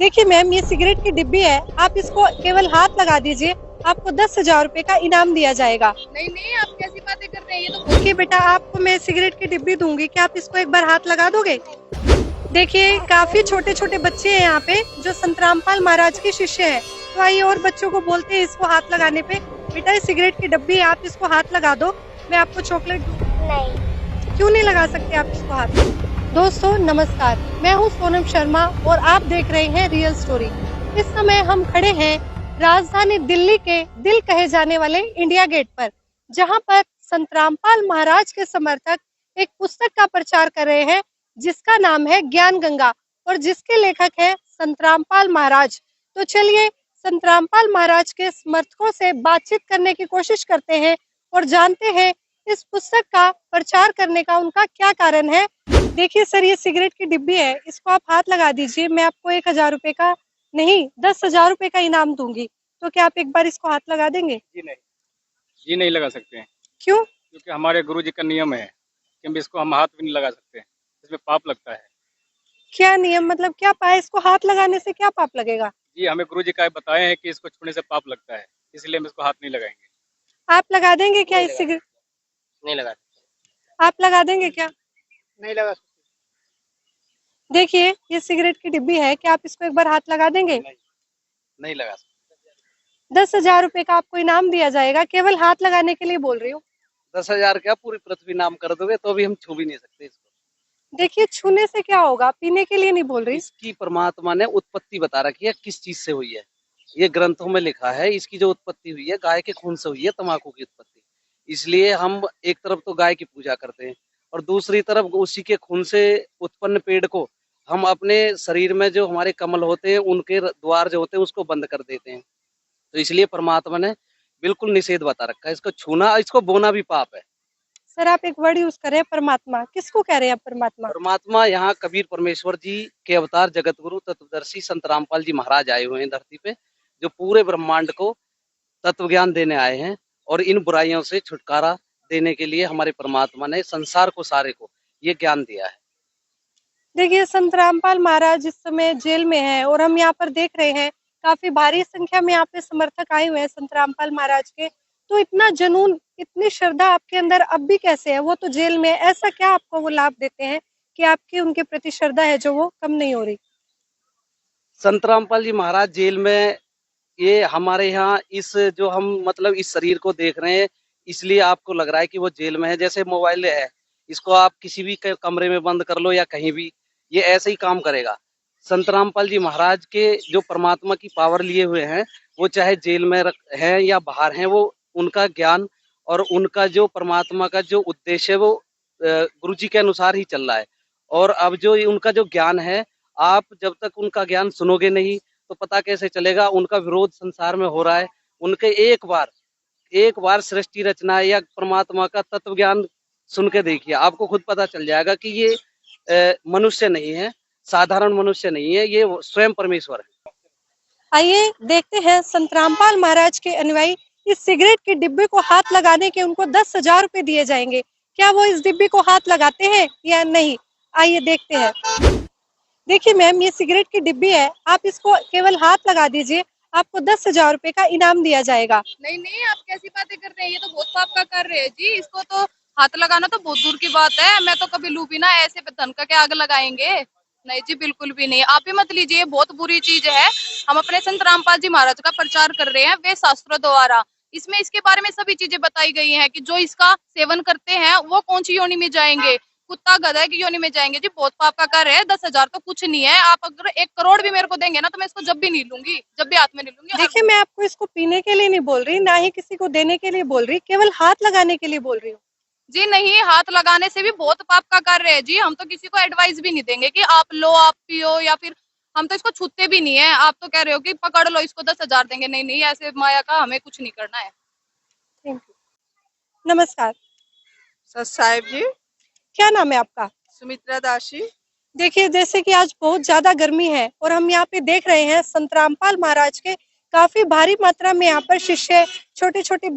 देखिए मैम, ये सिगरेट की डिब्बी है, आप इसको केवल हाथ लगा दीजिए, आपको 10,000 रुपए का इनाम दिया जाएगा। नहीं नहीं, आप कैसी बातें कर रहे हैं? ये तो देखिए बेटा, आपको मैं सिगरेट की डिब्बी दूंगी, क्या आप इसको एक बार हाथ लगा दोगे? देखिए काफी छोटे छोटे बच्चे हैं यहाँ पे जो संतरामपाल महाराज के शिष्य हैं, तो आइए और बच्चों को बोलते हैं इसको हाथ लगाने पे। बेटा ये सिगरेट की डिब्बी है, आप इसको हाथ लगा दो, मैं आपको चॉकलेट दूंगी। नहीं। क्यों नहीं लगा सकते आप इसको हाथ? दोस्तों नमस्कार, मैं हूँ सोनम शर्मा और आप देख रहे हैं रियल स्टोरी। इस समय हम खड़े हैं राजधानी दिल्ली के दिल कहे जाने वाले इंडिया गेट पर, जहाँ पर संतरामपाल महाराज के समर्थक एक पुस्तक का प्रचार कर रहे हैं जिसका नाम है ज्ञान गंगा और जिसके लेखक है संतरामपाल महाराज। तो चलिए संतरामपाल महाराज के समर्थकों से बातचीत करने की कोशिश करते हैं और जानते हैं इस पुस्तक का प्रचार करने का उनका क्या कारण है। देखिए सर, ये सिगरेट की डिब्बी है, इसको आप हाथ लगा दीजिए, मैं आपको 1,000 रुपए का नहीं 10,000 रुपए का इनाम दूंगी। तो क्या आप एक बार इसको हाथ लगा देंगे? जी नहीं, जी नहीं लगा सकते हैं। क्यों? क्योंकि हमारे गुरु जी का नियम है कि हम इसको हाथ भी नहीं लगा सकते, इसमें पाप लगता है। क्या नियम मतलब क्या पाए? इसको हाथ लगाने से क्या पाप लगेगा? जी हमें गुरु जी का बताए हैं कि इसको छूने से पाप लगता है, इसलिए हम इसको हाथ नहीं लगाएंगे। आप लगा देंगे क्या इस सिगरेट? नहीं लगा, आप लगा देंगे क्या? नहीं लगा सकते। देखिए ये सिगरेट की डिब्बी है, क्या आप इसको एक बार हाथ लगा देंगे? नहीं लगा सकते। 10,000 रुपए का आपको इनाम दिया जाएगा, केवल हाथ लगाने के लिए बोल रही हूँ। 10,000 क्या पूरी पृथ्वी नाम कर दोगे तो भी हम छू भी नहीं सकते इसको। देखिए छूने से क्या होगा, पीने के लिए नहीं बोल रही। इसकी परमात्मा ने उत्पत्ति बता रखी है किस चीज से हुई है, ये ग्रंथों में लिखा है। इसकी जो उत्पत्ति हुई है गाय के खून से हुई है, तंबाकू की उत्पत्ति। इसलिए हम एक तरफ तो गाय की पूजा करते हैं और दूसरी तरफ उसी के खून से उत्पन्न पेड़ को हम अपने शरीर में जो हमारे कमल होते हैं उनके द्वार जो होते हैं उसको बंद कर देते हैं। तो इसलिए परमात्मा ने बिल्कुल निषेध बता रखा है, इसको छूना इसको बोना भी पाप है। सर आप एक वर्ड यूज कर रहे हैं परमात्मा, किसको कह रहे हैं आप परमात्मा? परमात्मा यहाँ कबीर परमेश्वर जी के अवतार जगत गुरु तत्वदर्शी संत रामपाल जी महाराज आए हुए हैं धरती पे, जो पूरे ब्रह्मांड को तत्व ज्ञान देने आए हैं और इन बुराइयों से छुटकारा देने के लिए हमारे परमात्मा ने संसार को सारे को ये ज्ञान दिया है। देखिए संत रामपाल महाराज इस समय जेल में है और हम यहाँ पर देख रहे हैं काफी भारी संख्या में यहाँ पे समर्थक आए हुए हैं संत रामपाल महाराज के। तो इतना जुनून, इतनी श्रद्धा आपके अंदर अब भी कैसे है? वो तो जेल में है, ऐसा क्या आपको वो लाभ देते हैं कि आपकी उनके प्रति श्रद्धा है जो वो कम नहीं हो रही? संत रामपाल जी महाराज जेल में, ये हमारे यहाँ इस जो हम मतलब इस शरीर को देख रहे हैं इसलिए आपको लग रहा है कि वो जेल में है। जैसे मोबाइल है, इसको आप किसी भी कमरे में बंद कर लो या कहीं भी, ये ऐसे ही काम करेगा। संत रामपाल जी महाराज के जो परमात्मा की पावर लिए हुए हैं, वो चाहे जेल में हैं या बाहर हैं, वो उनका ज्ञान और उनका जो परमात्मा का जो उद्देश्य है वो गुरु जी के अनुसार ही चल रहा है। और अब जो उनका जो ज्ञान है, आप जब तक उनका ज्ञान सुनोगे नहीं तो पता कैसे चलेगा उनका विरोध संसार में हो रहा है। उनके एक बार सृष्टि रचना या परमात्मा का तत्व ज्ञान सुन के देखिए, आपको खुद पता चल जाएगा कि ये मनुष्य नहीं है, साधारण मनुष्य नहीं है, ये स्वयं परमेश्वर है। आइए देखते हैं संत रामपाल महाराज के अनुयायी इस सिगरेट के डिब्बे को हाथ लगाने के उनको 10,000 रुपए दिए जाएंगे, क्या वो इस डिब्बे को हाथ लगाते हैं या नहीं? आइए देखते हैं। देखिए मैम, ये सिगरेट की डिब्बी है, आप इसको केवल हाथ लगा दीजिए, आपको 10,000 रुपए का इनाम दिया जाएगा। नहीं नहीं, आप कैसी बातें कर रहे हैं? ये तो बहुत पाप का कार्य है जी। इसको तो हाथ लगाना तो बहुत दूर की बात है। मैं तो कभी लू भी ना, ऐसे धन का क्या आग लगाएंगे? नहीं जी, बिल्कुल भी नहीं। आप भी मत लीजिए, बहुत बुरी चीज है। हम अपने संत रामपाल जी महाराज का प्रचार कर रहे हैं वे शास्त्रों द्वारा। इसमें इसके बारे में सभी चीजें बताई गई हैं कि जो इसका सेवन करते हैं वो कौन सी योनि में जाएंगे, कुत्ता गधा की योनि में जाएंगे जी। बहुत पाप का कार्य है। 10,000 तो कुछ नहीं है। आप अगर 1 करोड़ भी मेरे को देंगे ना तो मैं इसको जब भी नहीं लूंगी, जब भी हाथ में नहीं लूंगी। देखिए मैं आपको इसको पीने के लिए नहीं बोल रही, ना ही किसी को देने के लिए बोल रही, केवल हाथ लगाने के लिए बोल रही हूँ। जी नहीं, हाथ लगाने से भी बहुत पाप का कार्य है जी। हम तो किसी को एडवाइस भी नहीं देंगे कि आप लो, आप पियो, या फिर हम तो इसको छूते भी नहीं है। आप तो कह रहे हो कि पकड़ लो इसको 10,000 देंगे। नहीं नहीं, ऐसे माया का हमें कुछ नहीं करना है। Thank you. नमस्कार, सत साहिब जी। क्या नाम है आपका? सुमित्रा दासी। देखिए जैसे कि आज बहुत ज्यादा गर्मी है और हम यहाँ पे देख रहे हैं संत रामपाल महाराज के काफी भारी मात्रा में यहाँ पर शिष्य, छोटे छोटे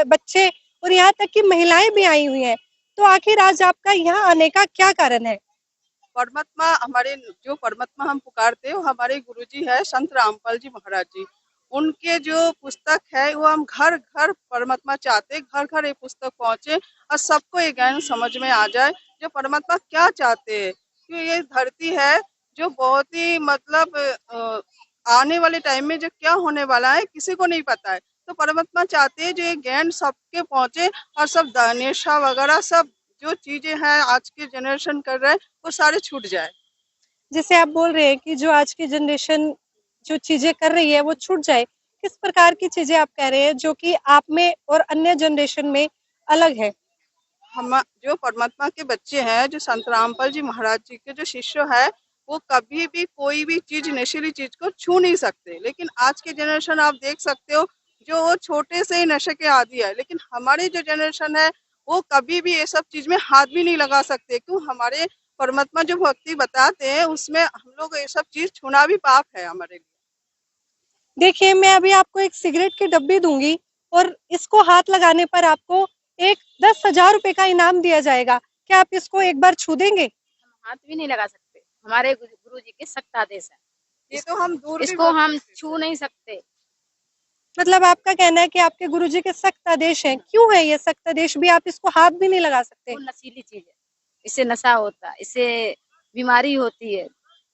बच्चे और यहाँ तक कि महिलाएं भी आई हुई हैं। तो आखिर आज आपका यहाँ आने का क्या कारण है? परमात्मा हमारे जो परमात्मा हम पुकारते हैं वो हमारे गुरुजी है संत रामपाल जी महाराज जी। उनके जो पुस्तक है वो हम घर घर परमात्मा चाहते हैं, घर घर ये पुस्तक पहुंचे और सबको ये ज्ञान समझ में आ जाए जो परमात्मा क्या चाहते हैं। क्योंकि ये धरती है जो बहुत ही मतलब आने वाले टाइम में जो क्या होने वाला है किसी को नहीं पता है। तो परमात्मा चाहते हैं जो ये ज्ञान सबके पहुंचे और सब नशा वगैरह सब जो चीजें हैं आज के जनरेशन कर रहे हैं वो सारे छूट जाए। जैसे आप बोल रहे हैं कि जो आज की जनरेशन जो चीजें कर रही है वो छूट जाए, किस प्रकार की चीजें आप कह रहे हैं जो कि आप में और अन्य जनरेशन में अलग है? हम जो परमात्मा के बच्चे हैं जो संत रामपाल जी महाराज जी के जो शिष्य है वो कभी भी कोई भी चीज नशीली चीज को छू नहीं सकते। लेकिन आज के जनरेशन आप देख सकते हो जो वो छोटे से ही नशे के आदी है। लेकिन हमारी जो जनरेशन है वो कभी भी ये सब चीज में हाथ भी नहीं लगा सकते। क्यों? हमारे परमात्मा जो भक्ति बताते हैं उसमें हम लोग ये सब चीज छूना भी पाप है हमारे लिए। देखिए, मैं अभी आपको एक सिगरेट की डब्बी दूंगी और इसको हाथ लगाने पर आपको एक 10,000 रुपए का इनाम दिया जाएगा। क्या आप इसको एक बार छू देंगे? हम हाथ भी नहीं लगा सकते, हमारे गुरु जी के सख्त आदेश है। ये तो हम दूर भी इसको बहुत हम सकते छू नहीं सकते। मतलब आपका कहना है कि आपके गुरुजी के सख्त आदेश हैं। क्यों है ये सख्त आदेश भी, आप इसको हाथ भी नहीं लगा सकते? वो नशीली चीज है, इससे नशा होता है, इससे बीमारी होती है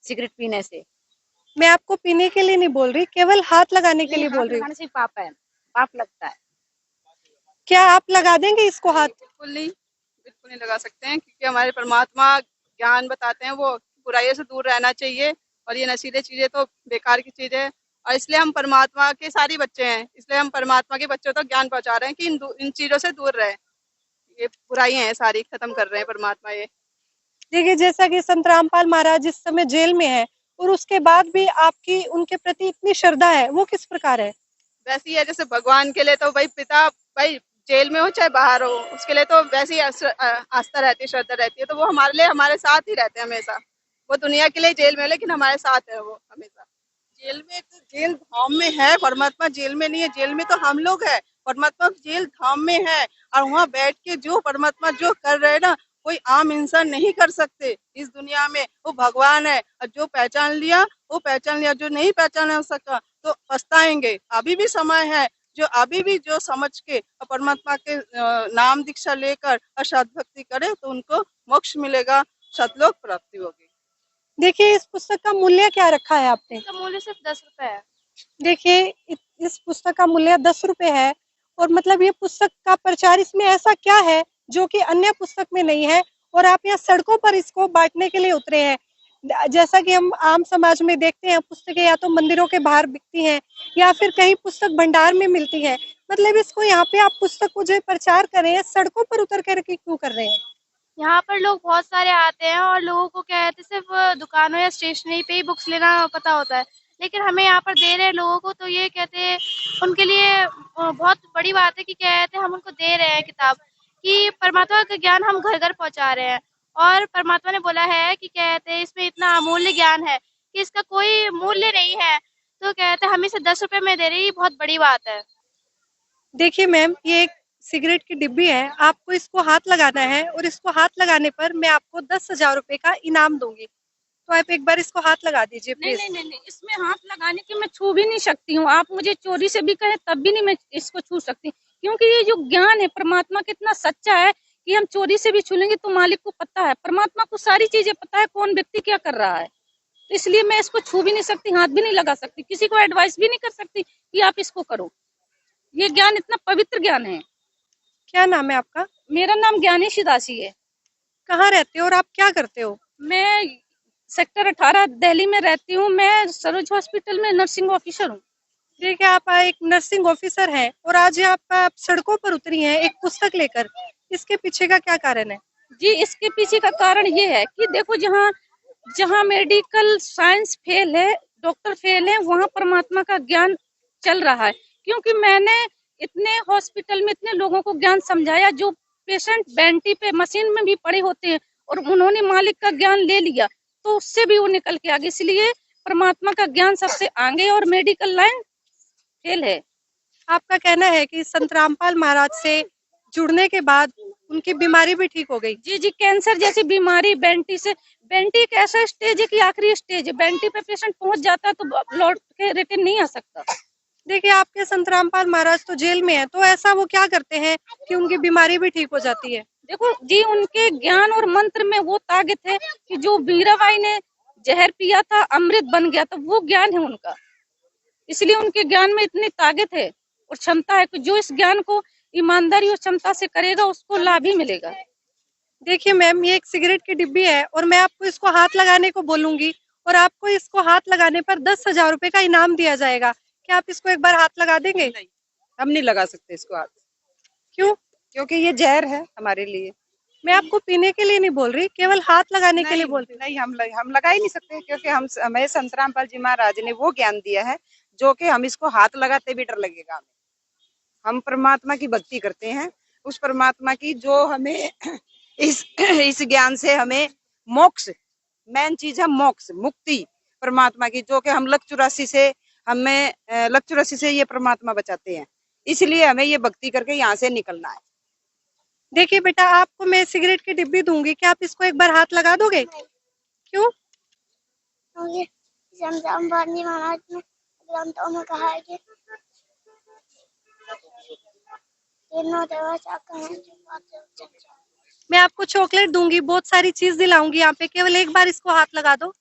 सिगरेट पीने से। मैं आपको पीने के लिए नहीं बोल रही, केवल हाथ लगाने के लिए हाथ बोल रही हूँ। लगाने से पाप है, पाप लगता है। क्या आप लगा देंगे इसको हाथ? बिल्कुल नहीं लगा सकते हैं क्योंकि हमारे परमात्मा ज्ञान बताते हैं वो बुराइयों से दूर रहना चाहिए और ये नशीले चीजें तो बेकार की चीज है। और इसलिए हम परमात्मा के सारे बच्चे हैं, इसलिए हम परमात्मा के बच्चों तक ज्ञान पहुंचा रहे हैं कि इन चीजों से दूर रहे। ये बुराइयां हैं सारी खत्म कर रहे हैं परमात्मा ये। देखिए, जैसा कि संत रामपाल महाराज इस समय जेल में है और उसके बाद भी आपकी उनके प्रति इतनी श्रद्धा है, वो किस प्रकार है? वैसी है जैसे भगवान के लिए तो भाई पिता भाई जेल में हो चाहे बाहर हो उसके लिए तो वैसी आस्था रहती है, श्रद्धा रहती है। तो वो हमारे लिए हमारे साथ ही रहते हैं हमेशा। वो दुनिया के लिए जेल में है लेकिन हमारे साथ है वो हमेशा। जेल में तो जेल धाम में है, परमात्मा जेल में नहीं है। जेल में तो हम लोग है, परमात्मा जेल धाम में है। और वहाँ बैठ के जो परमात्मा जो कर रहे हैं ना कोई आम इंसान नहीं कर सकते इस दुनिया में। वो भगवान है और जो पहचान लिया वो पहचान लिया, जो नहीं पहचान सका तो पछताएंगे। अभी भी समय है, जो अभी भी जो समझ के परमात्मा के नाम दीक्षा लेकर और सद्भक्ति करे तो उनको मोक्ष मिलेगा, सतलोक प्राप्ति होगी। देखिए, इस पुस्तक का मूल्य क्या रखा है आपने? इसका मूल्य सिर्फ 10 रुपए है। देखिए, इस पुस्तक का मूल्य 10 रुपए है और मतलब ये पुस्तक का प्रचार इसमें ऐसा क्या है जो कि अन्य पुस्तक में नहीं है और आप यहाँ सड़कों पर इसको बांटने के लिए उतरे हैं। जैसा कि हम आम समाज में देखते हैं, पुस्तकें या तो मंदिरों के बाहर बिकती हैं या फिर कहीं पुस्तक भंडार में मिलती है। मतलब इसको यहाँ पे आप पुस्तक को जो प्रचार कर रहे हैं, सड़कों पर उतर कर क्यों कर रहे हैं? यहाँ पर लोग बहुत सारे आते हैं और लोगों को क्या कहते हैं सिर्फ दुकानों या स्टेशनरी पे ही बुक्स लेना पता होता है। लेकिन हमें यहाँ पर दे रहे हैं लोगों को, तो ये कहते हैं उनके लिए बहुत बड़ी बात है कि क्या कहते हैं हम उनको दे रहे हैं किताब, कि परमात्मा का ज्ञान हम घर घर पहुँचा रहे हैं। और परमात्मा ने बोला है कि क्या कहते हैं इसमें इतना अमूल्य ज्ञान है कि इसका कोई मूल्य नहीं है। तो कहते हैं हम इसे 10 रुपए में दे रहे हैं, ये बहुत बड़ी बात है। देखिए मैम, ये एक सिगरेट की डिब्बी है, आपको इसको हाथ लगाना है और इसको हाथ लगाने पर मैं आपको 10,000 रुपए का इनाम दूंगी। तो आप एक बार इसको हाथ लगा दीजिए नहीं प्लीज। नहीं नहीं, इसमें हाथ लगाने की मैं छू भी नहीं सकती हूँ। आप मुझे चोरी से भी कहें तब भी नहीं मैं इसको छू सकती, क्योंकि ये जो ज्ञान है परमात्मा कितना सच्चा है कि हम चोरी से भी छू लेंगे तो मालिक को पता है, परमात्मा को सारी चीजें पता है कौन व्यक्ति क्या कर रहा है। तो इसलिए मैं इसको छू भी नहीं सकती, हाथ भी नहीं लगा सकती, किसी को एडवाइस भी नहीं कर सकती कि आप इसको करो। ये ज्ञान इतना पवित्र ज्ञान है। क्या नाम है आपका? मेरा नाम ज्ञानी शिदासी है। कहाँ रहते हो और आप क्या करते हो? मैं सेक्टर 18 दिल्ली में रहती हूँ। मैं सरोज हॉस्पिटल में नर्सिंग ऑफिसर हूँ। ठीक है, आप एक नर्सिंग ऑफिसर हैं और आज आप सड़कों पर उतरी हैं एक पुस्तक लेकर, इसके पीछे का क्या कारण है? जी, इसके पीछे का कारण ये है कि देखो जहाँ जहाँ मेडिकल साइंस फेल है, डॉक्टर फेल है, वहाँ परमात्मा का ज्ञान चल रहा है। क्योंकि मैंने इतने हॉस्पिटल में इतने लोगों को ज्ञान समझाया जो पेशेंट बेंटी पे मशीन में भी पड़े होते हैं और उन्होंने मालिक का ज्ञान ले लिया तो उससे भी वो निकल के आगे। इसलिए परमात्मा का ज्ञान सबसे आगे और मेडिकल लाइन फेल है। आपका कहना है कि संत रामपाल महाराज से जुड़ने के बाद उनकी बीमारी भी ठीक हो गई? जी जी, कैंसर जैसी बीमारी बेंटी से बेंटी एक ऐसा स्टेज है कि आखिरी स्टेज है, बेंटी पे पेशेंट पहुंच जाता है तो लौट के रिटर्न नहीं आ सकता। देखिए आपके संत रामपाल महाराज तो जेल में है, तो ऐसा वो क्या करते हैं कि उनकी बीमारी भी ठीक हो जाती है? देखो जी, उनके ज्ञान और मंत्र में वो ताकत है कि जो मीराबाई ने जहर पिया था अमृत बन गया, तो वो ज्ञान है उनका। इसलिए उनके ज्ञान में इतनी ताकत है और क्षमता है कि जो इस ज्ञान को ईमानदारी और क्षमता से करेगा उसको लाभ ही मिलेगा। देखिए मैम, ये एक सिगरेट की डिब्बी है और मैं आपको इसको हाथ लगाने को बोलूंगी और आपको इसको हाथ लगाने पर 10,000 रुपए का इनाम दिया जाएगा। क्या आप इसको एक बार हाथ लगा देंगे? नहीं, हम नहीं लगा सकते इसको हाथ। क्यों? क्योंकि ये जहर है हमारे लिए। मैं आपको पीने के लिए नहीं बोल रही, केवल हाथ लगाने के लिए बोल रही हूँ। नहीं, हम लगा ही नहीं सकते, क्योंकि हमें संत रामपाल जी महाराज ने वो ज्ञान दिया है जो कि हम इसको हाथ लगाते भी डर लगेगा हमें। हम परमात्मा की भक्ति करते हैं, उस परमात्मा की जो हमें इस ज्ञान से हमें मोक्ष, मेन चीज है मोक्ष, मुक्ति परमात्मा की, जो कि हम लक 84 से ये परमात्मा बचाते हैं। इसलिए हमें ये भक्ति करके यहाँ से निकलना है। देखिए बेटा, आपको मैं सिगरेट की डिब्बी दूंगी, क्या आप इसको एक बार हाथ लगा दोगे? क्यों? रामपाल जी महाराज ने ग्रंथों में कहा है कि मैं आपको चॉकलेट दूंगी, बहुत सारी चीज दिलाऊंगी यहाँ पे, केवल एक बार इसको हाथ लगा दो।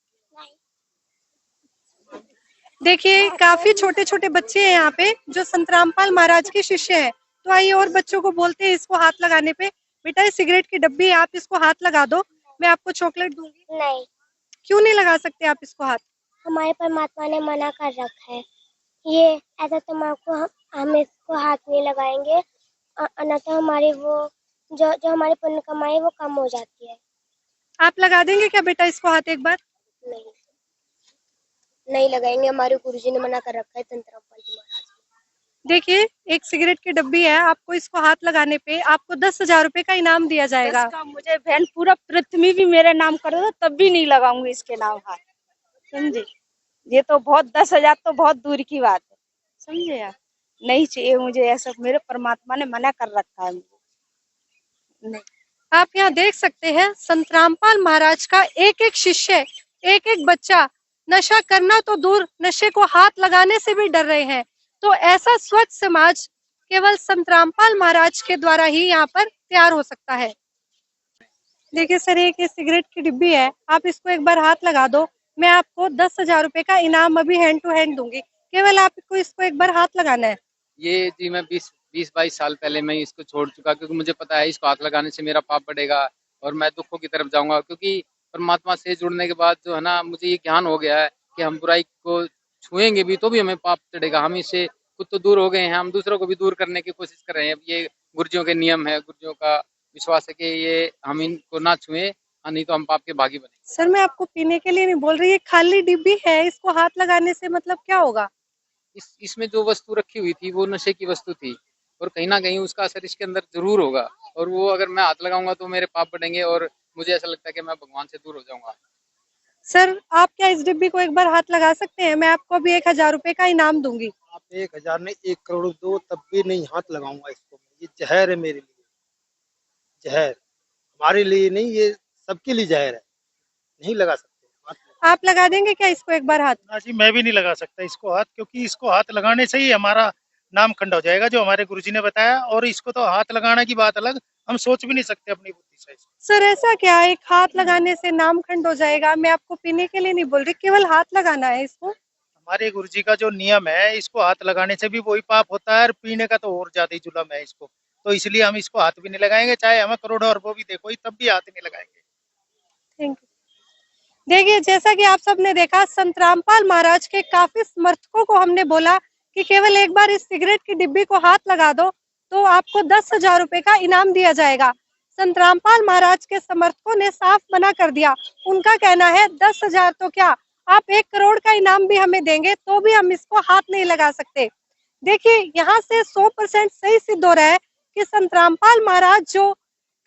देखिए काफी छोटे छोटे बच्चे हैं यहाँ पे जो संत रामपाल महाराज के शिष्य हैं, तो आइए और बच्चों को बोलते हैं इसको हाथ लगाने पे। बेटा ये सिगरेट की डब्बी है, आप इसको हाथ लगा दो, मैं आपको चॉकलेट दूंगी। नहीं। क्यों नहीं लगा सकते आप इसको हाथ? हमारे परमात्मा ने मना कर रखा है, ये ऐसा तम्बाकू हम इसको हाथ नहीं लगाएंगे, अन्यथा हमारी वो जो हमारी पुण्य कमाई वो कम हो जाती है। आप लगा देंगे क्या बेटा इसको हाथ एक बार? नहीं लगाएंगे, हमारे गुरुजी ने मना कर रखा है, संत रामपाल जी महाराज। देखिए एक सिगरेट की डब्बी है, आपको इसको हाथ लगाने पे आपको 10,000 रुपए का इनाम दिया जाएगा। मुझे बहन पूरा पृथ्वी भी मेरे नाम कर दो तब भी नहीं लगाऊंगी इसके नाम हाथ, समझे? ये तो बहुत 10,000 तो बहुत दूर की बात है, समझे आप? नहीं चाहिए मुझे ऐसा, मेरे परमात्मा ने मना कर रखा है। नहीं। आप यहाँ देख सकते हैं संत रामपाल महाराज का एक एक शिष्य, एक एक बच्चा नशा करना तो दूर, नशे को हाथ लगाने से भी डर रहे हैं। तो ऐसा स्वच्छ समाज केवल संत रामपाल महाराज के द्वारा ही यहाँ पर तैयार हो सकता है। देखिए सर, एक सिगरेट की डिब्बी है, आप इसको एक बार हाथ लगा दो, मैं आपको 10,000 रुपए का इनाम अभी हैंड टू हैंड दूंगी, केवल आपको इसको एक बार हाथ लगाना है। ये जी मैं 20-22 साल पहले मैं इसको छोड़ चुका, क्योंकि मुझे पता है इसको हाथ लगाने से मेरा पाप बढ़ेगा और मैं दुखों की तरफ जाऊंगा। क्योंकि परमात्मा से जुड़ने के बाद जो है ना, मुझे ये ज्ञान हो गया है कि हम बुराई को छुएंगे भी तो भी हमें पाप चढ़ेगा। हम इससे खुद तो दूर हो गए हैं, हम दूसरों को भी दूर करने की कोशिश कर रहे हैं। ये गुरुजियों के नियम है, गुरुजियों का विश्वास है कि ये हम इनको ना छुएं, नहीं तो हम पाप के भागी बने। सर मैं आपको पीने के लिए नहीं बोल रही, ये खाली डिब्बी है, इसको हाथ लगाने से मतलब क्या होगा? इसमें जो वस्तु रखी हुई थी वो नशे की वस्तु थी और कहीं ना कहीं उसका असर इसके अंदर जरूर होगा, और वो अगर मैं हाथ लगाऊंगा तो मेरे पाप बढ़ेंगे और मुझे ऐसा लगता है कि मैं भगवान से दूर हो जाऊंगा। सर आप क्या इस डिब्बी को एक बार हाथ लगा सकते हैं? मैं आपको अभी 1,000 रुपए का इनाम दूंगी। आप 1,000 नहीं 1 करोड़ दो तब भी नहीं हाथ लगाऊंगा इसको। ये जहर है मेरे लिए, जहर हमारे लिए नहीं, ये सबके लिए जहर है, नहीं लगा सकते। आप लगा देंगे क्या इसको एक बार हाथ? ना जी, मैं भी नहीं लगा सकता इसको हाथ, क्योंकि इसको हाथ लगाने से ही हमारा नाम खंड हो जाएगा, जो हमारे गुरुजी ने बताया। और इसको तो हाथ लगाने की बात अलग, हम सोच भी नहीं सकते अपनी बुद्धि से। सर ऐसा क्या, एक हाथ लगाने से नाम खंड हो जाएगा? मैं आपको पीने के लिए नहीं बोल रही, केवल हाथ लगाना है इसको। हमारे गुरुजी का जो नियम है, इसको हाथ लगाने से भी वही पाप होता है और पीने का तो और ज्यादा ही जुलम है इसको, तो इसलिए हम इसको हाथ भी नहीं लगाएंगे, चाहे हमें करोड़ों अरबों भी देखो तब भी हाथ नहीं लगाएंगे। Thank you. देखिए जैसा कि आप सबने देखा, संत रामपाल महाराज के काफी समर्थकों को हमने बोला कि केवल एक बार इस सिगरेट की डिब्बी को हाथ लगा दो तो आपको 10,000 रुपए का इनाम दिया जाएगा। संत रामपाल महाराज के समर्थकों ने साफ मना कर दिया। उनका कहना है 10,000 तो क्या, आप 1 करोड़ का इनाम भी हमें देंगे तो भी हम इसको हाथ नहीं लगा सकते। देखिए यहाँ से 100% सही सिद्ध हो रहा है कि संत रामपाल महाराज जो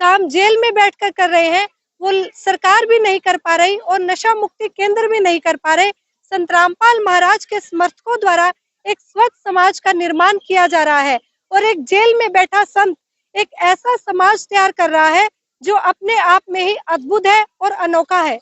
काम जेल में बैठकर कर रहे हैं वो सरकार भी नहीं कर पा रही और नशा मुक्ति केंद्र भी नहीं कर पा रहे। संत रामपाल महाराज के समर्थकों द्वारा एक स्वच्छ समाज का निर्माण किया जा रहा है और एक जेल में बैठा संत एक ऐसा समाज तैयार कर रहा है जो अपने आप में ही अद्भुत है और अनोखा है।